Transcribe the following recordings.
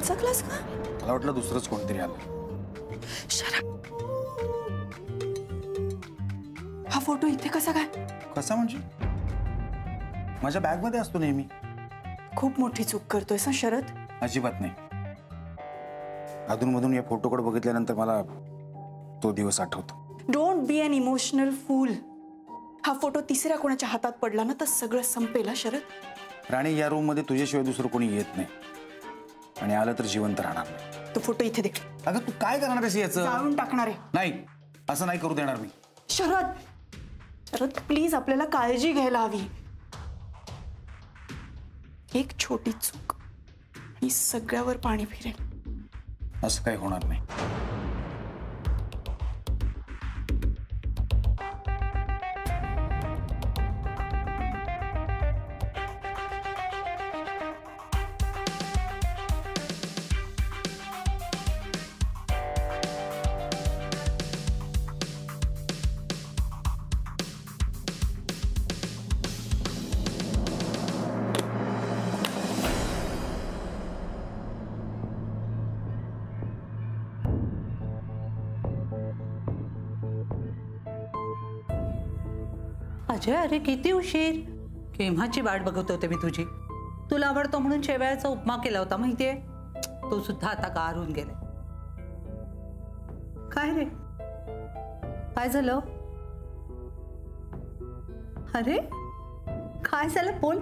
दचकलास का? मला वाटलं दुसरंच कोणतरी आलं. शरद, हा फोटो इथे कसा काय? कसा म्हणजे? माझ्या बॅग मध्ये असतो नेहमी. खूप मोठी चूक करतोय सा शरद. अजिबात नाही. अधूनमधून या फोटोकडे बघितल्यानंतर मला तो दिवस आठवतो. Don't be an emotional fool. हा फोटो तिसऱ्या कोणाच्या हातात पडला ना तर सगळं संपेल हा शरद. राणी, या रूम मध्ये तुझ्याशिवाय दुसरं कोणी येत नाही आणि आलं तर जिवंत राहणार नाही. तो फोटो इथे दे. अगं तू काय करणार आहेस याचं? जाळून टाकणार आहे. नाही, असं नाही करू देणार मी. शरद, शरद प्लीज, आपल्याला काळजी घ्यायला हवी. एक छोटी चूक आणि सगळ्यावर पाणी फिरेल. असं काही होणार नाही. अजय, अरे किती उशीर. केव्हाची वाट बघत होते मी तुझी. तुला आवडतो म्हणून शेवयाचा उपमा केला होता माहितीये. तो सुद्धा आता गारून गेले. काय रे, काय झालं? अरे काय झालं, बोल.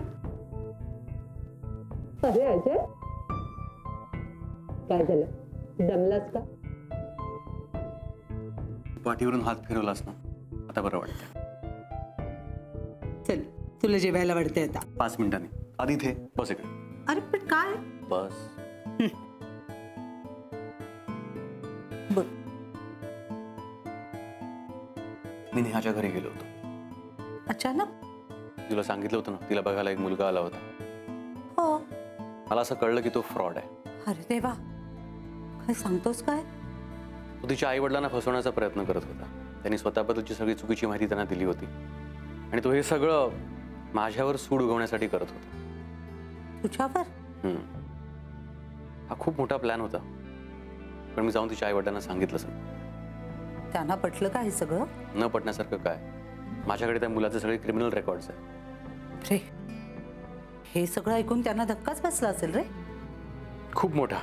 अरे अजय, काय झालं? दमलास का? पाठीवरून हात फिरवलास ना, आता बरं वाटतं. चल, तुला जेवायला वाटतंय आता. 5 मिनिटांनी. आधी इथे बस इकडे. अरे पण काय? बस. बोल. मी नेहाच्या घरी गेलो होतो. अचानक? तुला सांगितलं होतं ना, तिला बघायला एक मुलगा आला होता. हो. मला असं कळलं की तो फ्रॉड आहे. अरे देवा, काय सांगतोस काय? तो तिच्या आई वडिलांना फसवण्याचा प्रयत्न करत होता. त्यांनी स्वतःबद्दलची सगळी चुकीची माहिती त्यांना दिली होती आणि तो हे सगळं माझ्यावर सूड उगवण्यासाठी करत होता. तुझ्यावर? हा खूप मोठा प्लॅन होता, पण मी जाऊन तिच्या आई वडिलांना सांगितलंच. त्यांना पटलं का हे सगळं? न पटण्यासारखं काय? माझ्याकडे त्या मुलाचे सगळे क्रिमिनल रेकॉर्ड्स आहेत. रे, हे सगळं ऐकून त्यांना धक्काच बसला असेल रे. खूप मोठा.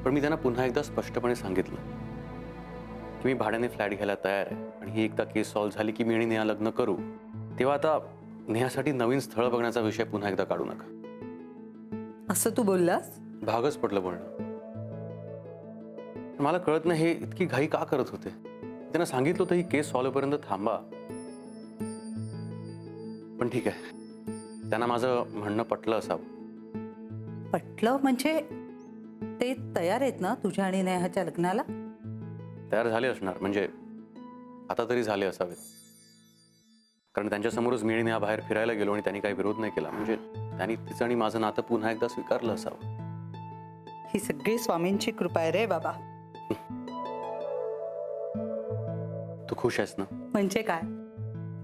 पण मी त्यांना पुन्हा एकदा स्पष्टपणे सांगितलं की मी भाड्याने फ्लॅट घ्यायला तयार आहे आणि ही एकदा केस सॉल्व्ह झाली की मी आणि नेहा लग्न करू, तेव्हा आता नेहासाठी नवीन स्थळ बघण्याचा विषय पुन्हा एकदा काढू नका. असं तू बोललास? भागच पडलं बोलणं. मला कळत नाही हे इतकी घाई का करत होते. त्यांना सांगितलं होतं ही केस सॉल्व्ह पर्यंत थांबा. पण ठीक आहे, त्यांना माझं म्हणणं पटलं असावं. पटलं म्हणजे ते तयार आहेत ना तुझ्या आणि नेहाच्या लग्नाला? तयार झाले असणार, म्हणजे आता तरी झाले असावेत. कारण त्यांच्यासमोरच मी आणि नेहा बाहेर फिरायला गेलो आणि त्यांनी काही विरोध नाही केला, म्हणजे त्यांनी तिचं आणि माझं नातं पुन्हा एकदा स्वीकारलं असावं. ही सगळी स्वामींची कृपा आहे रे बाबा. तू खुश आहेस ना? म्हणजे काय,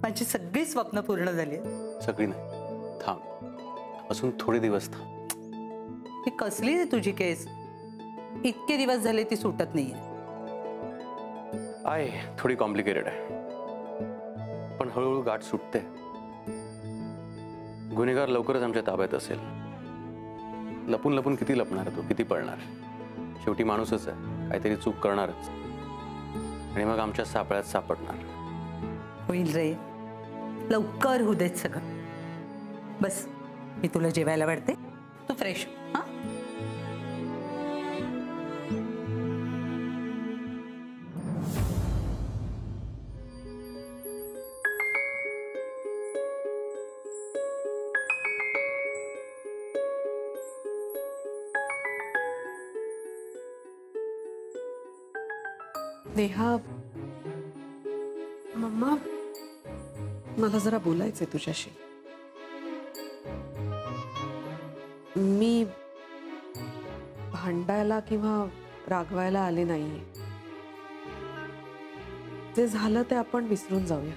माझी सगळी स्वप्न पूर्ण झाली. सगळी नाही, थांब, अजून थोडे दिवस थांब. ही कसली आहे तुझी केस? इतके दिवस झाले ती सुटत नाहीये. आहे, थोडी कॉम्प्लिकेटेड आहे, पण हळूहळू गाठ सुटते. गुन्हेगार लवकरच आमच्या ताब्यात असेल. लपून लपून किती लपणार तो, किती पळणार? शेवटी माणूसच आहे, काहीतरी चूक करणारच आणि मग आमच्या सापळ्यात सापडणार. होईल रे, लवकर होऊ देत सगळं. बस, मी तुला जेवायला वाढते, तू फ्रेश. हा, नेहा, मम्मा, मला जरा बोलायचंय तुझ्याशी. मी भांडायला किंवा रागवायला आले नाहीये. जे झालं ते आपण विसरून जाऊया.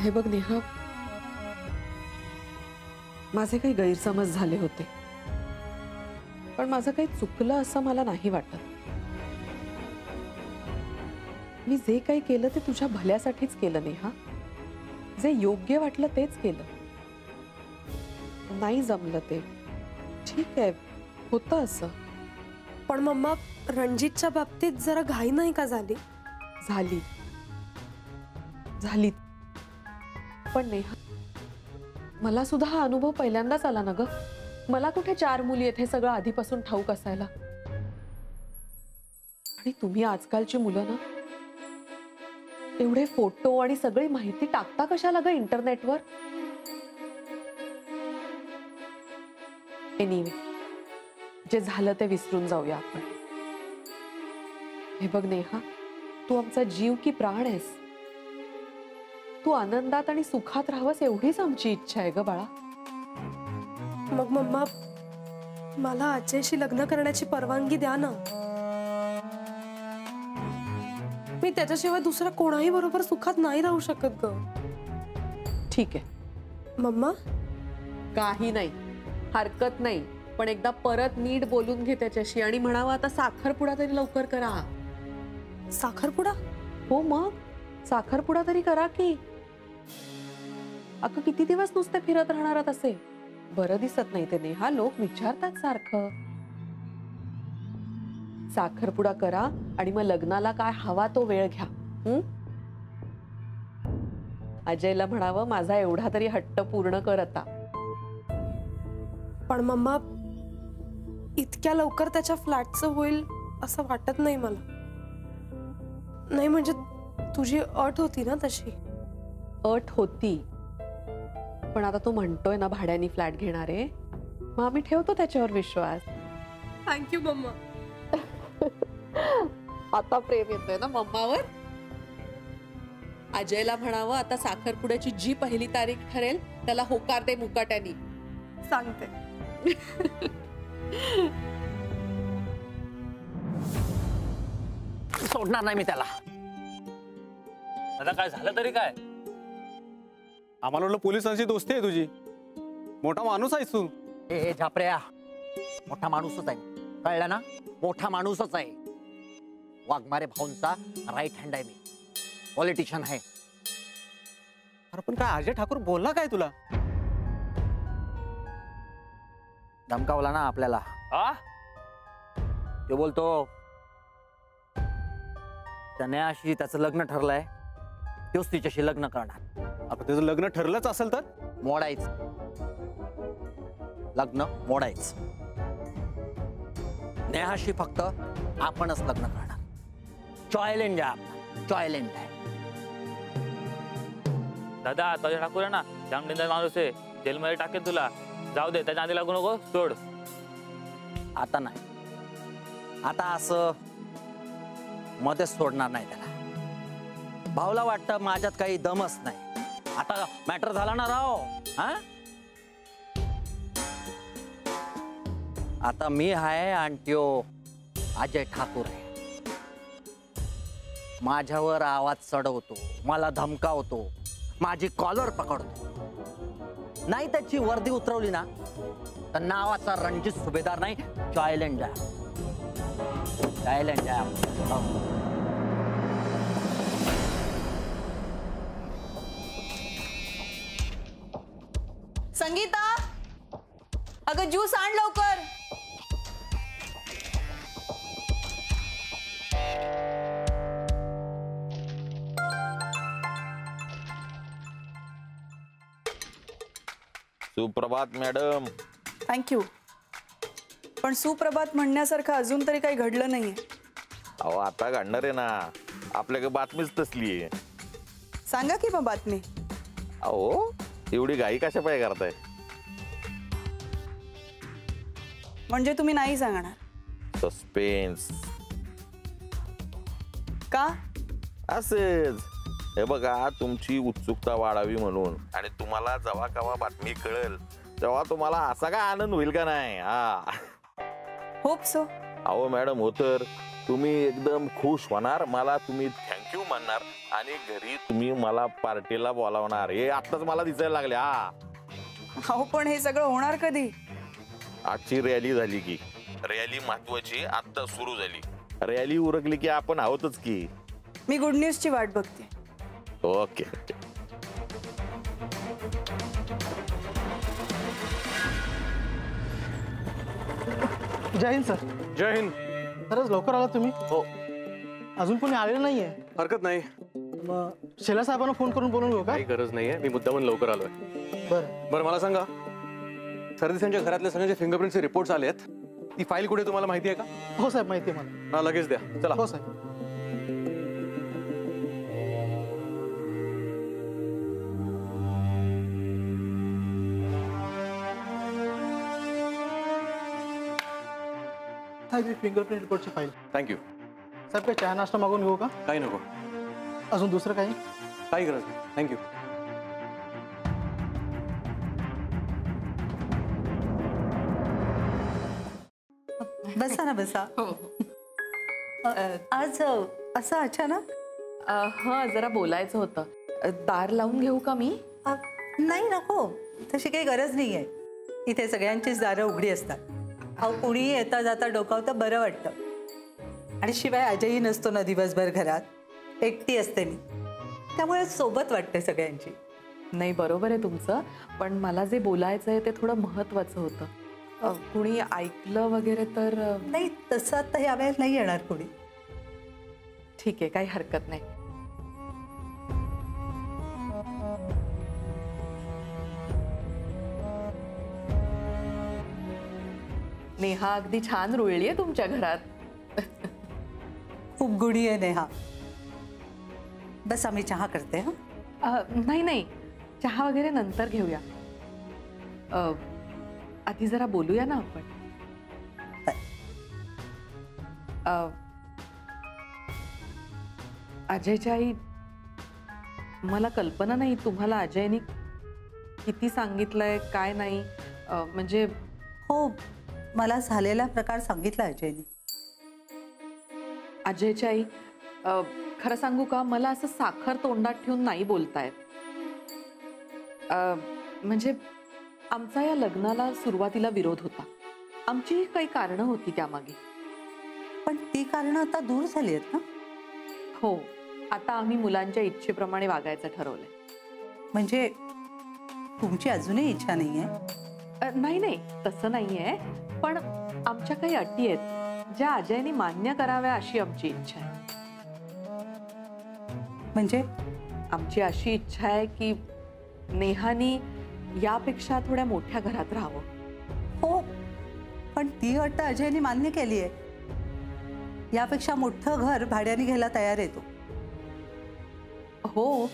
हे बघ नेहा, माझे काही गैरसमज झाले होते, पण माझं काही चुकलं असं मला नाही वाटत. मी जे काही केलं ते तुझ्या भल्यासाठीच केलं नेहा. जे योग्य वाटलं तेच केलं. नाही जमलं ते ठीक आहे, होतं असं. पण मम्मा, रणजितच्या बाबतीत जरा घाई नाही का झाली? झाली झाली पण नेहा, मला सुद्धा हा अनुभव पहिल्यांदाच आला ना ग. मला कुठे 4 मुली आहेत हे सगळं आधीपासून ठाऊक असायला. आणि तुम्ही आजकालची मुलं ना, एवढे फोटो आणि सगळी माहिती टाकता कशाला ग इंटरनेटवर? एनिवे, जे झालं ते विसरून जाऊया आपण. हे बघ नेहा, तू आमचा जीव की प्राण आहेस. तू आनंदात आणि सुखात राहावंस एवढीच आमची इच्छा आहे ग बाळा. मग मम्मा, मला अजयशी लग्न करण्याची परवानगी द्या ना. मी त्याच्याशिवाय दुसऱ्या कोणाही बरोबर सुखात नाही राहू शकत ग. ठीक आहे मम्मा. काही नाही, हरकत नाही, पण एकदा परत नीट बोलून घे त्याच्याशी आणि म्हणावं आता साखरपुडा तरी लवकर करा. साखरपुडा? हो मग, साखरपुडा तरी करा की. अगं किती दिवस नुसते फिरत राहणार असे? बरं दिसत नाही ते नेहा, लोक विचारतात सारखं. साखरपुडा करा आणि मग लग्नाला काय हवा तो वेळ घ्या. अजयला म्हणावं माझा एवढा तरी हट्ट पूर्ण कर आता. पण मम्मा, इतक्या लवकर त्याच्या फ्लॅटचं होईल असं वाटत नाही मला. नाही म्हणजे तुझी अट होती ना तशी. अट होती, पण आता तो म्हणतोय ना भाड्याने फ्लॅट घेणार आहे, मग आम्ही ठेवतो त्याच्यावर विश्वास. Thank you mamma. आता प्रेम येतोय ना मम्मावर. अजयला म्हणावं आता साखरपुड्याची जी पहिली तारीख ठरेल त्याला होकार दे मुकाट्यानी. सांगते. सोडणार नाही मी त्याला. आता काय झालं तरी काय? आम्हाला वाटलं पोलिसांची दोस्ती आहे तुझी. मोठा माणूस आहेस तू. ए झापऱ्या, मोठा माणूसच आहे, कळलं ना? मोठा माणूसच आहे. वाघमारे भाऊंचा राईट हँड आहे मी. पॉलिटिशियन आहे. अरे पण काय अजय ठाकूर बोलला काय तुला? धमकावला ना आपल्याला. तो बोलतो तनयाशी त्याचं लग्न ठरलंय, तोच तिच्याशी लग्न करणार. आता त्याचं लग्न ठरलंच असेल तर मोडायचं. लग्न मोडायचं. नेहाशी फक्त आपणच लग्न करणार. चॉयलेंज आहे, चॉयलेंज आहे. दादा, तुझ्या ठाकूर आहे ना, जाम डेंजर माणूस आहे. जेलमध्ये टाकेल तुला. जाऊ दे, त्याच्या आधी लागू नको, सोड. आता नाही, आता असं मध्येच सोडणार नाही त्याला. भाऊला वाटतं माझ्यात काही दमच नाही. आता मॅटर झाला ना राव. हा, आता मी आहे आणि त्यो अजय ठाकूर आहे. माझ्यावर आवाज चढवतो, मला धमकावतो, माझी कॉलर पकडतो. नाही त्याची वर्दी उतरवली ना तर नावाचा रणजित सुभेदार नाही, चॉयलेंज आहे. चॉयलेंज आहे. संगीता, अगं ज्यूस आण लवकर. सुप्रभात मॅडम. थँक्यू. पण सुप्रभात म्हणण्यासारखं अजून तरी काही घडलं नाहीये. अहो आता घडणार आहे ना, आपल्याकडे बातमीच तसली आहे. सांगा की मग बातमी. अहो एवढी घाई कशा पाय करताय? म्हणजे तुम्ही नाही सांगणार? सस्पेन्स. का? असेच. हे बघा, तुमची उत्सुकता वाढावी म्हणून, आणि तुम्हाला जेव्हा केव्हा बातमी कळेल तेव्हा तुम्हाला असा काय आनंद होईल का नाही? Hope so. अहो मॅडम, हो तर तुम्ही एकदम खुश होणार. मला तुम्ही थँक्यू म्हणणार आणि घरी तुम्ही मला पार्टीला बोलावणार. हे आत्ताच मला दिसायला लागले. अहो पण हे सगळं होणार कधी? आजची रॅली झाली की, रॅली महत्वाची आता सुरू झाली. रॅली उरकली की आपण आहोतच की. मी गुड न्यूजची वाट बघते. ओके. जय हिंद सर. जय हिंद. खरंच लवकर आला तुम्ही? हो. अजून कोणी आलेलं नाहीये? हरकत नाही. मग शेला साहेबांना फोन करून बोलून घेऊ का? काही गरज नाहीये, मी मुद्दामून लवकर आलोय. बरं बरं मला सांगा, सरदेसांच्या घरातल्या सगळ्यांचे फिंगरप्रिंटचे रिपोर्ट्स आले आहेत. ती फाईल कुठे तुम्हाला माहिती आहे का? हो साहेब, माहिती आहे मला. हा लगेच द्या. चला. हो साहेब. साहेब फिंगरप्रिंट रिपोर्टची फाईल. थँक्यू. साहेब काही चहा नाश्ता मागून घेऊ का? काही नको. अजून दुसरं काही? काही गरज नाही. थँक्यू. बसा ना बसा. आज असं अचानक? हा जरा बोलायचं होतं. दार लावून घेऊ का मी? नाही नको, तशी काही गरज नाही आहे. इथे सगळ्यांचीच दारं उघडी असतात. अहो कोणीही येता जाता डोकावतं बरं वाटतं. आणि शिवाय अजयही नसतो ना दिवसभर घरात, एकटी असते मी, त्यामुळे सोबत वाटते सगळ्यांची. नाही बरोबर आहे तुमचं, पण मला जे बोलायचं आहे ते थोडं महत्वाचं होतं. कुणी ऐकलं वगैरे तर? नाही तसं आता ह्या वेळेस नाही येणार कोणी. ठीक आहे, काही हरकत नाही. नेहा अगदी छान रुळली आहे तुमच्या घरात. खूप गुढी आहे नेहा. बस आम्ही चहा करते. हा नाही नाही, चहा वगैरे नंतर घेऊया. आधी जरा बोलूया ना आपण. अजयच्या आई, मला कल्पना नाही तुम्हाला अजयने किती सांगितलंय काय नाही. म्हणजे हो, मला झालेला प्रकार सांगितला अजयने. अजयच्या आई, खरं सांगू का, मला असं साखर तोंडात ठेवून नाही बोलतायत. म्हणजे आमचा या लग्नाला सुरुवातीला विरोध होता. आमची काही कारणं होती त्यामागे. पण ती कारणं आता दूर झाली आहेत ना? हो, आता आम्ही मुलांच्या इच्छेप्रमाणे वागायचं ठरवलंय. म्हणजे तुमची अजूनही इच्छा नाहीये? नाही नाही, तसं नाहीये, पण आमच्या काही अटी आहेत ज्या अजयने मान्य कराव्या अशी आमची इच्छा आहे. म्हणजे आमची अशी इच्छा आहे की नेहानी यापेक्षा थोड्या मोठ्या घरात राहावं. हो, पण ती अट अजयने मान्य केली आहे. यापेक्षा मोठं घर भाड्याने घ्यायला तयार आहे तो. हो,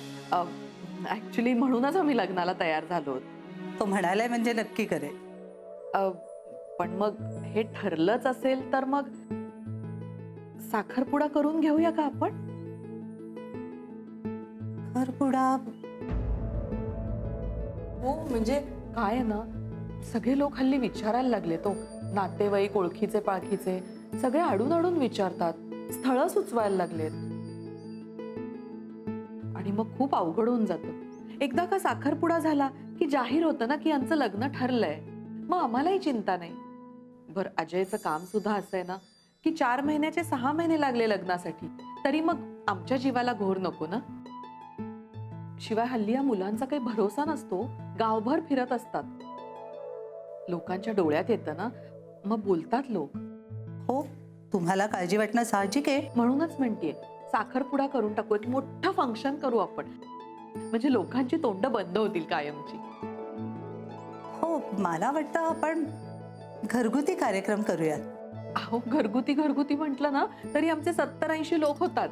ऍक्च्युली म्हणूनच आम्ही लग्नाला तयार झालो. तो म्हणालाय म्हणजे नक्की करेल. पण मग हे ठरलंच असेल तर मग साखरपुडा करून घेऊया का आपण? साखरपुडा? हो, म्हणजे काय आहे ना, सगळे लोक हल्ली विचारायला लागले. तो नातेवाईक, ओळखीचे पाळखीचे सगळे अडून अडून विचारतात, स्थळं सुचवायला लागलेत. आणि मग खूप अवघड होऊन जातं. एकदा का साखरपुडा झाला की जाहीर होतं ना की यांचं लग्न ठरलंय, मग आम्हालाही चिंता नाही. बरं, अजयचं काम सुद्धा असं आहे ना की 4 महिन्याचे 6 महिने लागले लग्नासाठी, तरी मग आमच्या जीवाला घोर नको ना. शिवाय हल्ली या मुलांचा काही भरोसा नसतो, गावभर फिरत असतात. लोकांच्या डोळ्यात येतं ना, मग बोलतात लोक. हो, तुम्हाला काळजी वाटणं साहजिक आहे. म्हणूनच म्हणतेय, साखरपुडा करून टाकू, एक मोठं फंक्शन करू आपण, म्हणजे लोकांची तोंड बंद होतील कायमची. हो, मला वाटतं आपण घरगुती कार्यक्रम करूयात. अहो, घरगुती घरगुती म्हटलं ना तरी आमचे 70-80 लोक होतात.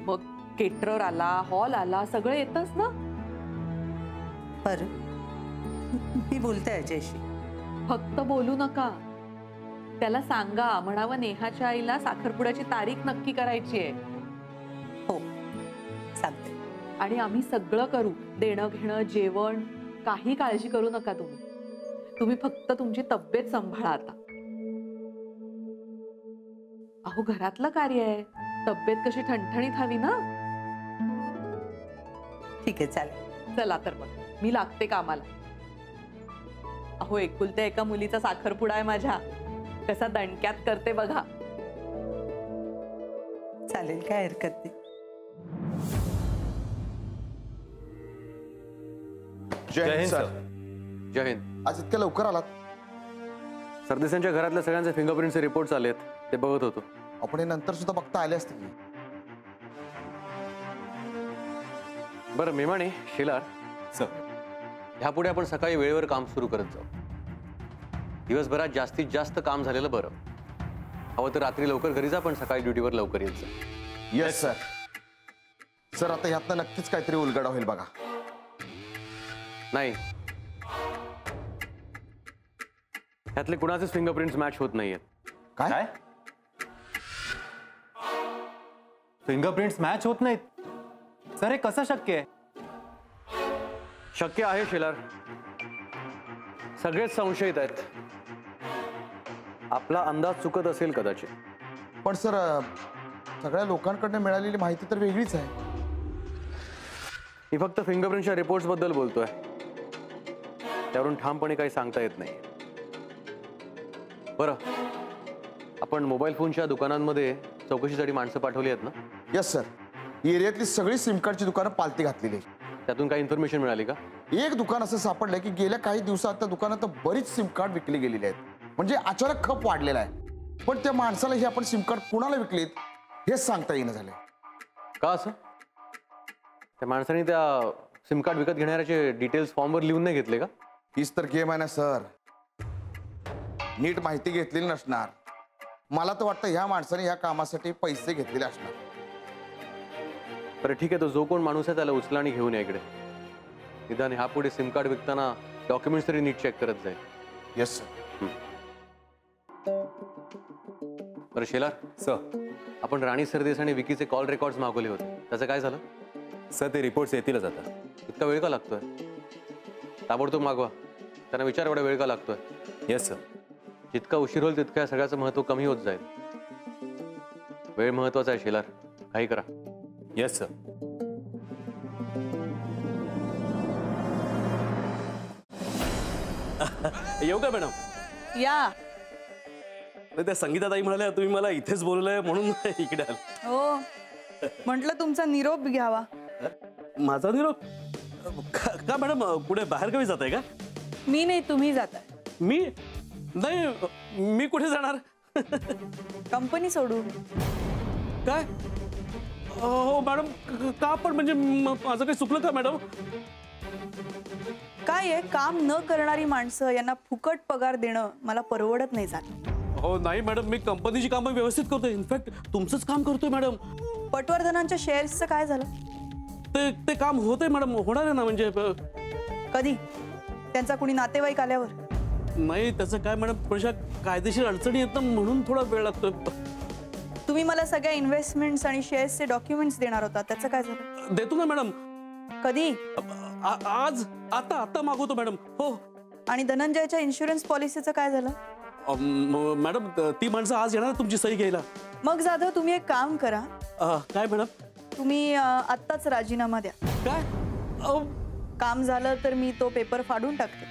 मग केटरर आला, हॉल आला, सगळं येतच ना. बरं, मी बोलते अजयशी. फक्त बोलू नका, त्याला सांगा, म्हणावं नेहाच्या आईला साखरपुड्याची तारीख नक्की करायची आहे. हो, सांगते. आणि आम्ही सगळं करू, देणं घेणं, जेवण, काही काळजी करू नका तुम्ही. तुम्ही फक्त तुमची तब्येत सांभाळा आता. अहो, घरातलं कार्य आहे, तब्येत कशी ठणठणीत हवी ना. ठीक आहे, चालेल. चला तर मग. मी लागते कामाला. अहो एकुलत्या एका मुलीचा साखरपुडा आहे माझ्या, कसा दणक्यात करते बघा. चालेल, काय हरकत नाही. जय हिंद सर. जय हिंद. आज इतक्या लवकर आलात? सरदेसांच्या घरातल्या सगळ्यांचे फिंगरप्रिंटचे रिपोर्ट्स आलेत, ते बघत होतो. आपण हे नंतर सुद्धा बघता आले असते की. बरं मेमाणे, शेलार सर, ह्यापुढे आपण सकाळी वेळेवर काम सुरू करत जाऊ. दिवसभरात जास्तीत जास्त काम झालेलं बरं. हवं तर रात्री लवकर घरी जा, पण सकाळी ड्युटीवर लवकर येत जा. Yes sir. सर आता ह्यातनं नक्कीच काहीतरी उलगडा होईल बघा. नाही, ह्यातले कुणाचेच फिंगरप्रिंट्स मॅच होत नाहीयेत. काय? फिंगरप्रिंट्स मॅच होत नाहीत? सर हे कसं शक्य आहे? शक्य आहे शेलार. सगळेच संशयित आहेत. आपला अंदाज चुकत असेल कदाचित. पण सर सगळ्या लोकांकडनं मिळालेली माहिती तर वेगळीच आहे. मी फक्त फिंगरप्रिंटच्या रिपोर्ट्स बद्दल बोलतोय. त्यावरून ठामपणे काही सांगता येत नाही. बरं, आपण मोबाईल फोनच्या दुकानांमध्ये चौकशीसाठी माणसं पाठवली आहेत ना? Yes sir. एरियातली सगळी सिम कार्डची दुकानं पालती घातलेली आहे. त्यातून काही इन्फॉर्मेशन मिळाली का? एक दुकान असं सापडलंय की गेल्या काही दिवसात त्या दुकानात बरीच सिम कार्ड विकली गेलेली आहेत. म्हणजे अचानक खप वाढलेला आहे. पण त्या माणसाला हे आपण सिम कार्ड कुणाला विकलीत हेच सांगता येणं झालंय. का असं? त्या माणसाने त्या सिम कार्ड विकत घेणाऱ्याचे डिटेल्स फॉर्मवर लिहून नाही घेतले का? हीच तर गेम आहे ना सर. नीट माहिती घेतलेली नसणार. मला तर वाटतं ह्या माणसाने ह्या कामासाठी पैसे घेतलेले असणार. बरं ठीक आहे, तो जो कोण माणूस आहे त्याला उचला आणि घेऊन या इकडे. निदान ह्यापुढे सिम कार्ड विकताना डॉक्युमेंट्स तरी नीट चेक करत जाईल. Yes sir. बरं शेलार सर, आपण राणी सरदेसाई आणि विकीचे कॉल रेकॉर्ड्स मागवले होते, त्याचं काय झालं? सर ते रिपोर्ट्स येतीलच आता. इतका वेळ का लागतोय? ताबडतोब मागवा. त्यांना विचार एवढा वेळ का लागतोय? Yes sir. जितका उशीर होईल तितक्या सगळ्याचं महत्व कमी होत जाईल. वेळ महत्वाचा आहे शेलार, काही करा. Yes sir. येऊ का मॅडम? या. त्या संगीताताई म्हणाल्या तुम्ही मला इथेच बोलवलंय म्हणून इकडे आलो. हो, म्हटलं तुमचा निरोप घ्यावा. माझा निरोप? का मॅडम, कुठे बाहेर कमी जात आहे का? मी नाही, तुम्ही जाताय. मी नाही, मी कुठे जाणार? कंपनी सोडून. काय? हो मॅडम, का पण म्हणजे माझं काही चुकलं का मॅडम? काय आहे, काम न करणारी माणसं यांना फुकट पगार देणं मला परवडत नाही झालं. हो नाही मॅडम, मी कंपनीची कामं व्यवस्थित करतोय. इनफॅक्ट तुमचंच काम करतोय मॅडम. पटवर्धनांच्या शेअर्सचं काय झालं? ते काम होतंय मॅडम, होणार आहे ना. म्हणजे कधी? त्यांचा कुणी नातेवाईक आल्यावर? नाही, त्याचं काय मॅडम, थोड्याशा कायदेशीर अडचणी येतात म्हणून थोडा वेळ लागतोय. तुम्ही मला सगळ्या इन्व्हेस्टमेंट्स आणि शेअर्सचे डॉक्युमेंट्स देणार होता, त्याचं काय झालं? देतो ना मॅडम. कधी? आज, आता मागवतो मॅडम. हो. आणि धनंजयच्या इन्शुरन्स पॉलिसीचं काय झालं? मॅडम ती माणसं आज येणार तुमची सही घ्यायला. मग जाधव, तुम्ही एक काम करा. काय मॅडम? तुम्ही आत्ताच राजीनामा द्या. काय? काम झालं तर मी तो पेपर फाडून टाकते,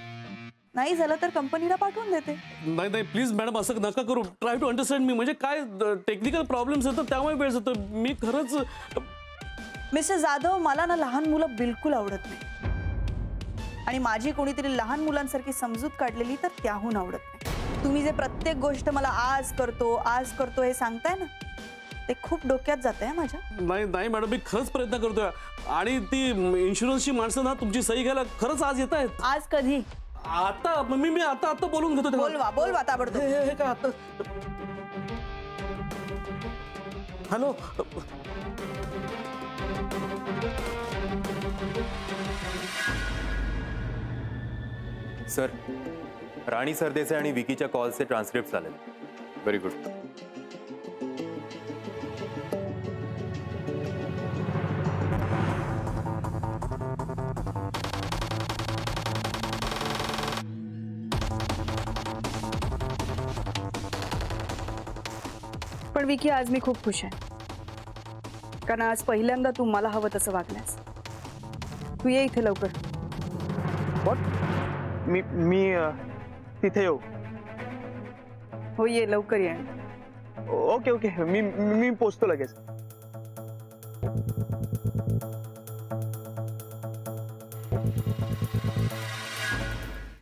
नाही झालं तर कंपनीला पाठवून देते. नाही प्लीज मॅडम, असं नका करू. ट्राय टू अंडरस्टँड मी. म्हणजे काय टेक्निकल प्रॉब्लेम्स येतात त्यामुळे वेळ जातो. मी खरंच. मिस्टर जाधव, मला ना लहान मुलं बिलकुल आवडत नाही. आणि माझी कोणीतरी लहान मुलांसारखी समजूत काढलेली तर त्याहून आवडत नाही. तुम्ही जे प्रत्येक गोष्ट मला आज करतो हे सांगताय ना, ते खूप डोक्यात जात आहे माझ्या. नाही मॅडम, मी खरंच प्रयत्न करतोय. आणि ती इन्शुरन्सची माणसं ना तुमची सही घ्यायला खरंच आज येत आहेत. आज कधी? आता मी आता बोलून घेतो. बोलवा ताबडतोब. हे काय आता? हॅलो सर, राणी सरदेसाई आणि विकीच्या कॉलचे ट्रान्सक्रिप्ट आले. Very good. पण विकी, आज मी खूप खुश आहे, कारण आज पहिल्यांदा तू मला हवं तसं वागल्यास. तू ये इथे लवकर. मी तिथे येऊ? हो ये लवकर ये. ओके मी पोचतो लगेच.